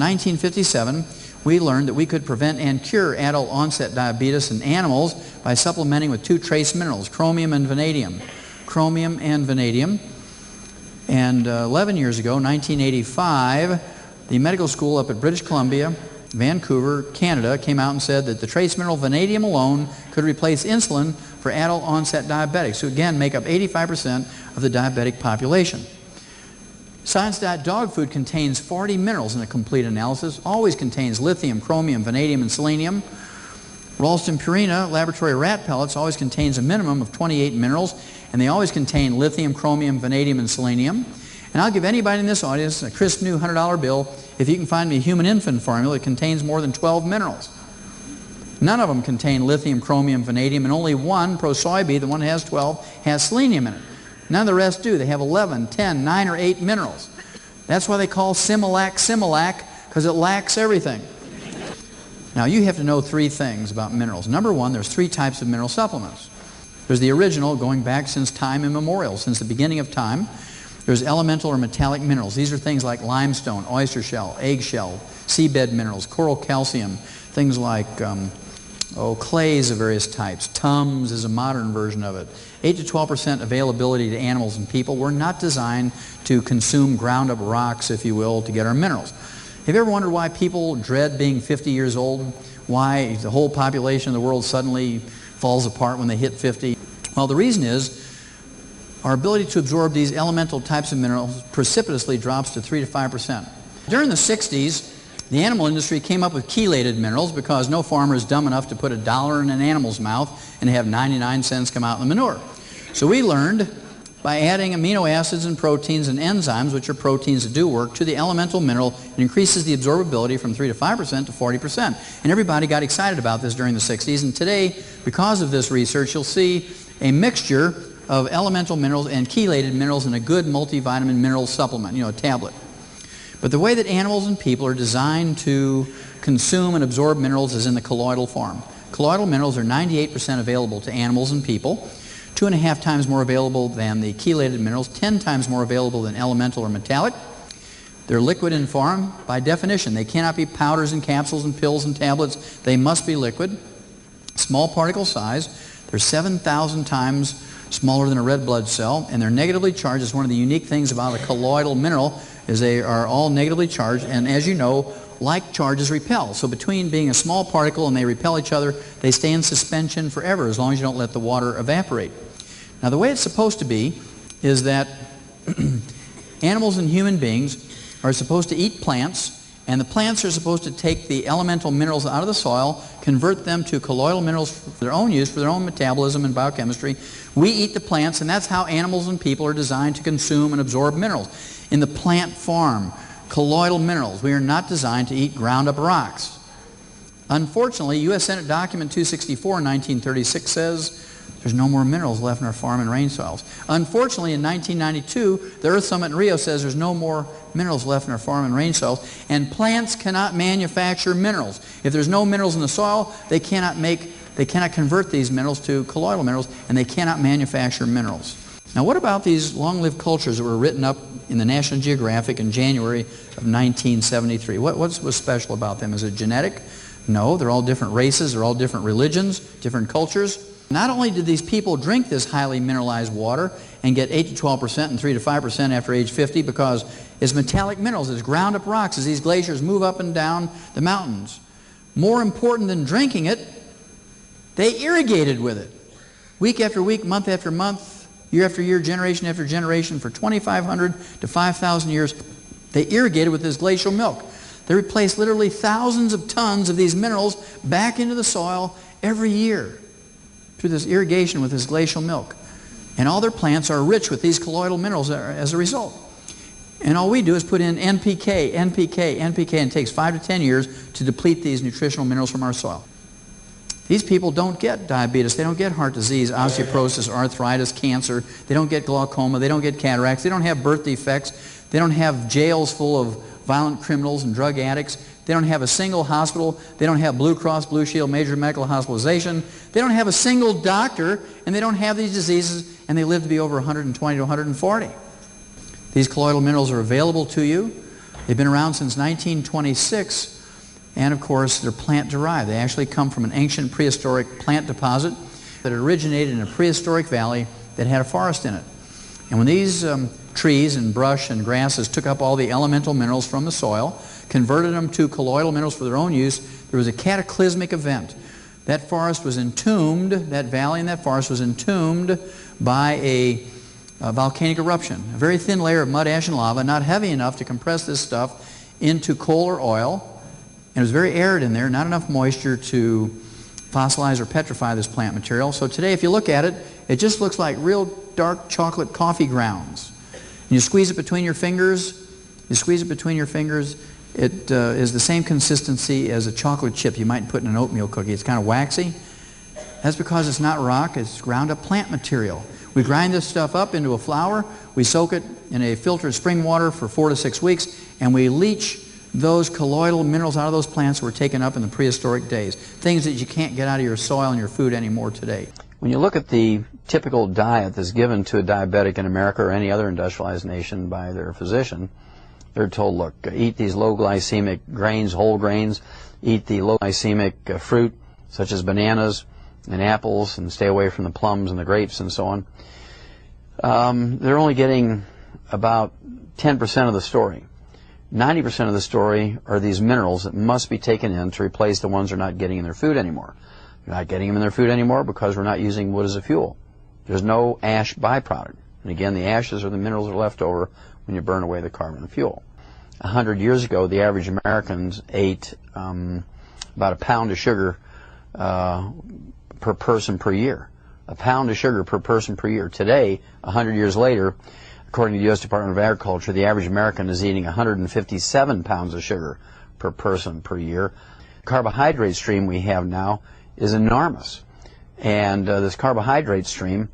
1957, we learned that we could prevent and cure adult onset diabetes in animals by supplementing with two trace minerals, chromium and vanadium. Chromium and vanadium. And 11 years ago, 1985, the medical school up at British Columbia, Vancouver, Canada, came out and said that the trace mineral vanadium alone could replace insulin for adult onset diabetics, who again make up 85% of the diabetic population. Science Diet dog food contains 40 minerals in a complete analysis, always contains lithium, chromium, vanadium, and selenium. Ralston Purina laboratory rat pellets always contains a minimum of 28 minerals, and they always contain lithium, chromium, vanadium, and selenium. And I'll give anybody in this audience a crisp new $100 bill if you can find me a human infant formula that contains more than 12 minerals. None of them contain lithium, chromium, vanadium, and only one, Pro-Soybe, the one that has 12, has selenium in it. None of the rest do. They have 11, 10, 9, or 8 minerals. That's why they call Similac Similac, because it lacks everything. Now, you have to know three things about minerals. Number one, there's three types of mineral supplements. There's the original, going back since time immemorial, since the beginning of time. There's elemental or metallic minerals. These are things like limestone, oyster shell, eggshell, seabed minerals, coral calcium, things like clays of various types. Tums is a modern version of it. 8 to 12% availability to animals and people. We're not designed to consume ground up rocks, if you will, to get our minerals. Have you ever wondered why people dread being 50 years old? Why the whole population of the world suddenly falls apart when they hit 50? Well, the reason is our ability to absorb these elemental types of minerals precipitously drops to 3 to 5%. During the 60s, the animal industry came up with chelated minerals because no farmer is dumb enough to put $1 in an animal's mouth and have 99 cents come out in the manure. So we learned by adding amino acids and proteins and enzymes, which are proteins that do work, to the elemental mineral, it increases the absorbability from 3 to 5% to 40%. And everybody got excited about this during the 60s. And today, because of this research, you'll see a mixture of elemental minerals and chelated minerals in a good multivitamin mineral supplement, a tablet. But the way that animals and people are designed to consume and absorb minerals is in the colloidal form. Colloidal minerals are 98% available to animals and people, 2.5 times more available than the chelated minerals, 10 times more available than elemental or metallic. They're liquid in form by definition. They cannot be powders and capsules and pills and tablets. They must be liquid. Small particle size. They're 7,000 times smaller than a red blood cell, and they're negatively charged. It's one of the unique things about a colloidal mineral is they are all negatively charged, and as you know, like charges repel. So between being a small particle and they repel each other, they stay in suspension forever as long as you don't let the water evaporate. Now, the way it's supposed to be is that animals and human beings are supposed to eat plants, and the plants are supposed to take the elemental minerals out of the soil, convert them to colloidal minerals for their own use, for their own metabolism and biochemistry. We eat the plants, and that's how animals and people are designed to consume and absorb minerals. In the plant farm, colloidal minerals. We are not designed to eat ground up rocks. Unfortunately, U.S. Senate Document 264 in 1936 says there's no more minerals left in our farm and rain soils. Unfortunately, in 1992, the Earth Summit in Rio says there's no more minerals left in our farm and rain soils, and plants cannot manufacture minerals. If there's no minerals in the soil, they cannot convert these minerals to colloidal minerals, and they cannot manufacture minerals. Now, what about these long-lived cultures that were written up in the National Geographic in January of 1973? What was special about them? Is it genetic? No, they're all different races, they're all different religions, different cultures. Not only did these people drink this highly mineralized water and get 8 to 12% and 3 to 5% after age 50 because it's metallic minerals, it's ground up rocks as these glaciers move up and down the mountains. More important than drinking it, they irrigated with it. Week after week, month after month, year after year, generation after generation, for 2,500 to 5,000 years, they irrigated with this glacial milk. They replaced literally thousands of tons of these minerals back into the soil every year through this irrigation with this glacial milk. And all their plants are rich with these colloidal minerals as a result. And all we do is put in NPK, NPK, NPK, and it takes 5 to 10 years to deplete these nutritional minerals from our soil. These people don't get diabetes, they don't get heart disease, osteoporosis, arthritis, cancer, they don't get glaucoma, they don't get cataracts, they don't have birth defects, they don't have jails full of violent criminals and drug addicts, they don't have a single hospital, they don't have Blue Cross, Blue Shield, major medical hospitalization, they don't have a single doctor, and they don't have these diseases, and they live to be over 120 to 140. These colloidal minerals are available to you. They've been around since 1926, and of course they're plant-derived. They actually come from an ancient prehistoric plant deposit that originated in a prehistoric valley that had a forest in it. And when these trees and brush and grasses took up all the elemental minerals from the soil, converted them to colloidal minerals for their own use, there was a cataclysmic event. That forest was entombed, that valley and that forest was entombed by a volcanic eruption. A very thin layer of mud, ash, and lava, not heavy enough to compress this stuff into coal or oil. And it was very arid in there, not enough moisture to fossilize or petrify this plant material. So today, if you look at it, it just looks like real dark chocolate coffee grounds. And you squeeze it between your fingers, it is the same consistency as a chocolate chip you might put in an oatmeal cookie. It's kind of waxy. That's because it's not rock, it's ground up plant material. We grind this stuff up into a flour, we soak it in a filtered spring water for 4 to 6 weeks, and we leach those colloidal minerals out of those plants that were taken up in the prehistoric days. Things that you can't get out of your soil and your food anymore today. When you look at the typical diet that's given to a diabetic in America or any other industrialized nation by their physician, they're told, look, eat these low glycemic grains, whole grains, eat the low glycemic fruit such as bananas and apples, and stay away from the plums and the grapes and so on. They're only getting about 10% of the story. 90% of the story are these minerals that must be taken in to replace the ones they're not getting in their food anymore. They're not getting them in their food anymore because we're not using wood as a fuel. There's no ash byproduct. And again, the ashes are the minerals that are left over when you burn away the carbon and fuel. 100 years ago, the average Americans ate about a pound of sugar per person per year. A pound of sugar per person per year. Today, 100 years later, according to the U.S. Department of Agriculture, the average American is eating 157 pounds of sugar per person per year. The carbohydrate stream we have now is enormous. And this carbohydrate stream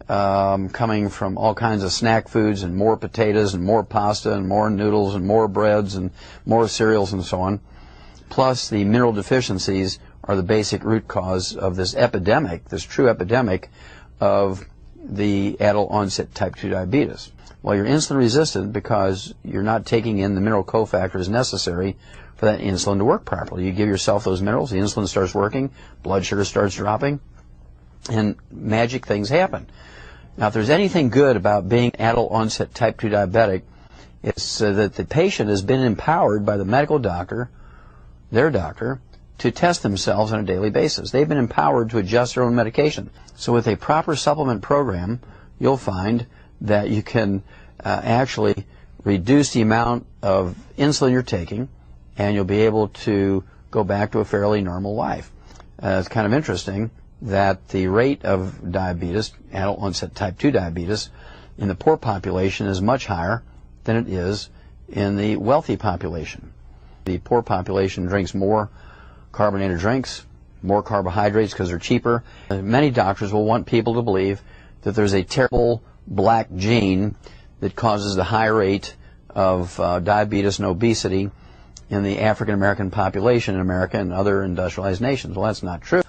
coming from all kinds of snack foods and more potatoes and more pasta and more noodles and more breads and more cereals and so on, plus the mineral deficiencies are the basic root cause of this epidemic, this true epidemic of the adult onset type 2 diabetes. Well, you're insulin resistant because you're not taking in the mineral cofactors necessary for that insulin to work properly. You give yourself those minerals, the insulin starts working, blood sugar starts dropping, and magic things happen. Now, if there's anything good about being adult onset type 2 diabetic, it's that the patient has been empowered by the medical doctor, their doctor, to test themselves on a daily basis. They've been empowered to adjust their own medication. So with a proper supplement program, you'll find that you can actually reduce the amount of insulin you're taking, and you'll be able to go back to a fairly normal life. It's kind of interesting that the rate of diabetes, adult onset type 2 diabetes, in the poor population is much higher than it is in the wealthy population. The poor population drinks more carbonated drinks, more carbohydrates because they're cheaper. Many doctors will want people to believe that there's a terrible black gene that causes the high rate of diabetes and obesity in the African American population in America and other industrialized nations. Well, that's not true.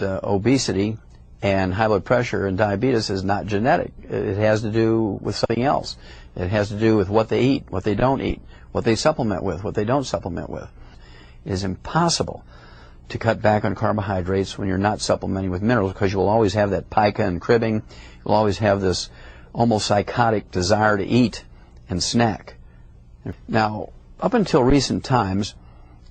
Obesity and high blood pressure and diabetes is not genetic. It has to do with something else. It has to do with what they eat, what they don't eat, what they supplement with, what they don't supplement with. It is impossible to cut back on carbohydrates when you're not supplementing with minerals, because you will always have that pica and cribbing. You'll always have this almost psychotic desire to eat and snack. Now, up until recent times,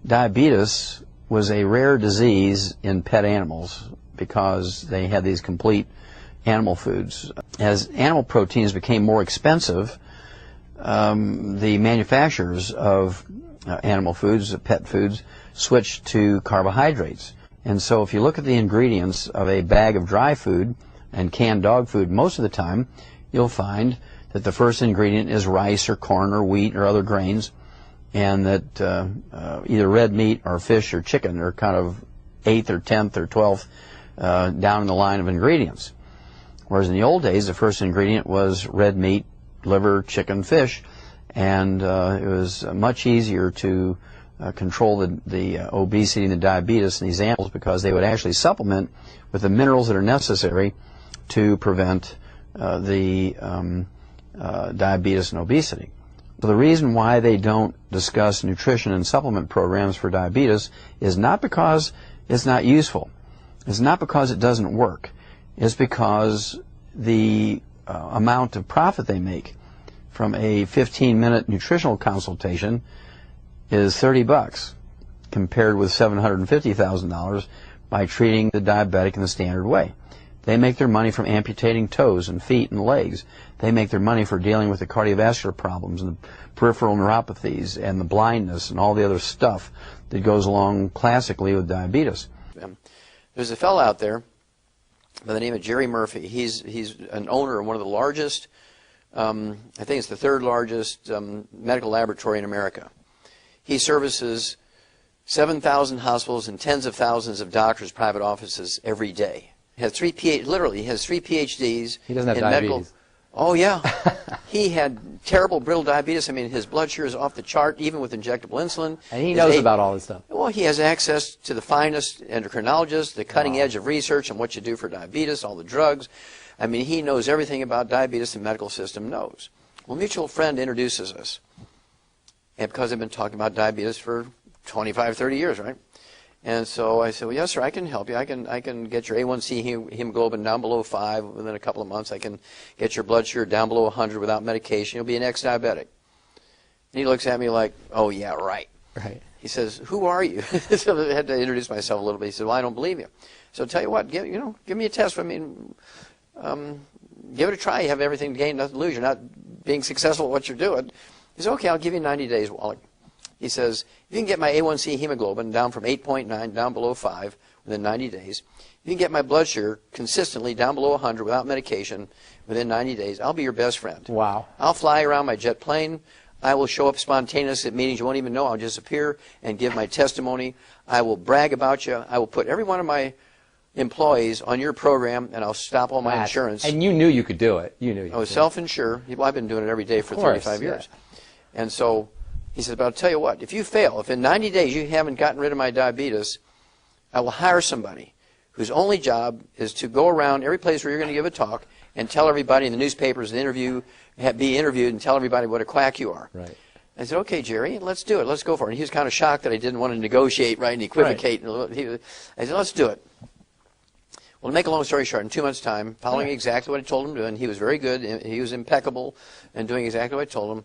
diabetes was a rare disease in pet animals because they had these complete animal foods. As animal proteins became more expensive, the manufacturers of animal foods, pet foods, switched to carbohydrates. And so if you look at the ingredients of a bag of dry food and canned dog food, most of the time you'll find that the first ingredient is rice or corn or wheat or other grains, and that either red meat or fish or chicken are kind of 8th or 10th or 12th down in the line of ingredients. Whereas in the old days, the first ingredient was red meat, liver, chicken, fish, and it was much easier to control the obesity and the diabetes in these animals because they would actually supplement with the minerals that are necessary to prevent the diabetes and obesity. So the reason why they don't discuss nutrition and supplement programs for diabetes is not because it's not useful. It's not because it doesn't work. It's because the amount of profit they make from a 15-minute nutritional consultation is $30 compared with $750,000 by treating the diabetic in the standard way. They make their money from amputating toes and feet and legs. They make their money for dealing with the cardiovascular problems and the peripheral neuropathies and the blindness and all the other stuff that goes along classically with diabetes. There's a fellow out there by the name of Jerry Murphy. He's an owner of one of the largest, I think it's the third largest medical laboratory in America. He services 7,000 hospitals and tens of thousands of doctors' private offices every day. He has literally, he has 3 PhDs. He doesn't have in diabetes. Medical. Oh, yeah. He had terrible brittle diabetes. I mean, his blood sugar is off the chart, even with injectable insulin. And he knows about all this stuff. Well, he has access to the finest endocrinologists, the cutting edge of research on what you do for diabetes, all the drugs. I mean, he knows everything about diabetes the medical system knows. Well, a mutual friend introduces us. And because I've been talking about diabetes for 25, 30 years, right? And so I said, well, yes, sir, I can help you. I can get your A1C hemoglobin down below 5 within a couple of months. I can get your blood sugar down below 100 without medication. You'll be an ex-diabetic. And he looks at me like, oh, yeah, right. Right. He says, who are you? So I had to introduce myself a little bit. He said, well, I don't believe you. So tell you what, give me a test. I mean, give it a try. You have everything to gain, nothing to lose. You're not being successful at what you're doing. He said, okay, I'll give you 90 days, Wallach. He says, if you can get my A1C hemoglobin down from 8.9 down below 5 within 90 days, if you can get my blood sugar consistently down below 100 without medication within 90 days, I'll be your best friend. Wow. I'll fly around my jet plane. I will show up spontaneously at meetings you won't even know. I'll just appear and give my testimony. I will brag about you. I will put every one of my employees on your program, and I'll stop all my insurance. And you knew you could do it. You knew you I was self-insured. Well, I've been doing it every day for 35 years. And so he said, but I'll tell you what, if you fail, if in 90 days you haven't gotten rid of my diabetes, I will hire somebody whose only job is to go around every place where you're going to give a talk and tell everybody in the newspapers and be interviewed and tell everybody what a quack you are. Right. I said, okay, Jerry, let's do it. Let's go for it. And he was kind of shocked that I didn't want to negotiate, right, and equivocate. Right. I said, let's do it. Well, to make a long story short, in 2 months' time, following exactly what I told him to do, and he was very good, he was impeccable in doing exactly what I told him,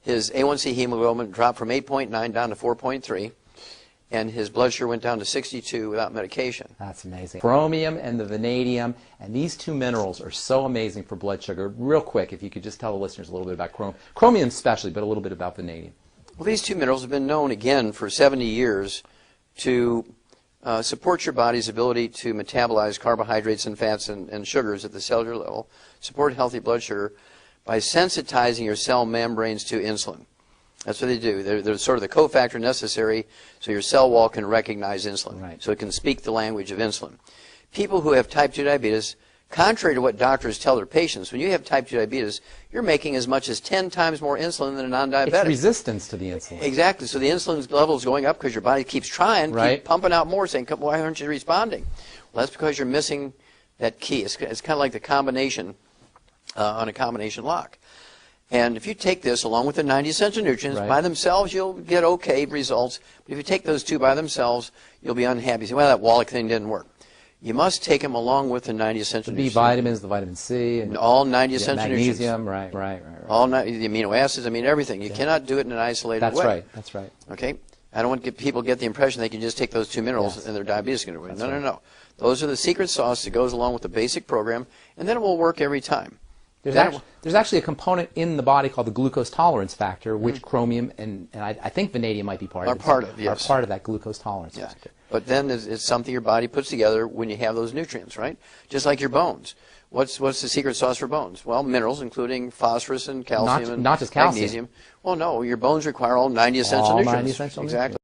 his A1C hemoglobin dropped from 8.9 down to 4.3, and his blood sugar went down to 62 without medication. That's amazing. Chromium and the vanadium, and these two minerals are so amazing for blood sugar. Real quick, if you could just tell the listeners a little bit about chromium especially, but a little bit about vanadium. Well, these two minerals have been known, again, for 70 years to support your body's ability to metabolize carbohydrates and fats and sugars at the cellular level, support healthy blood sugar by sensitizing your cell membranes to insulin. That's what they do. They're sort of the cofactor necessary so your cell wall can recognize insulin, right, so it can speak the language of insulin. People who have type 2 diabetes, contrary to what doctors tell their patients, when you have type 2 diabetes, you're making as much as 10 times more insulin than a non-diabetic. It's resistance to the insulin. Exactly. So the insulin level is going up because your body keeps trying, right, keep pumping out more, saying, why aren't you responding? Well, that's because you're missing that key. It's kind of like the combination on a combination lock. And if you take this along with the 90 essential nutrients, right, by themselves you'll get okay results. But if you take those two by themselves, you'll be unhappy. You say, well, that Wallach thing didn't work. You must take them along with the 90 essential nutrients. The B vitamins, the vitamin C. And all 90 essential nutrients. Magnesium, right. All the amino acids, I mean everything. You cannot do it in an isolated way. That's right. Okay? I don't want people to get the impression they can just take those two minerals and their diabetes is going to go away. No. Those are the secret sauce that goes along with the basic program, and then it will work every time. There's actually a component in the body called the glucose tolerance factor, which chromium and I think vanadium might be part of. Are part of that glucose tolerance factor. But then it's something your body puts together when you have those nutrients, right? Just like your bones. What's the secret sauce for bones? Well, minerals, including phosphorus and calcium and not just calcium. magnesium. Well, no, your bones require all 90 essential nutrients. 90 essential nutrients. Exactly.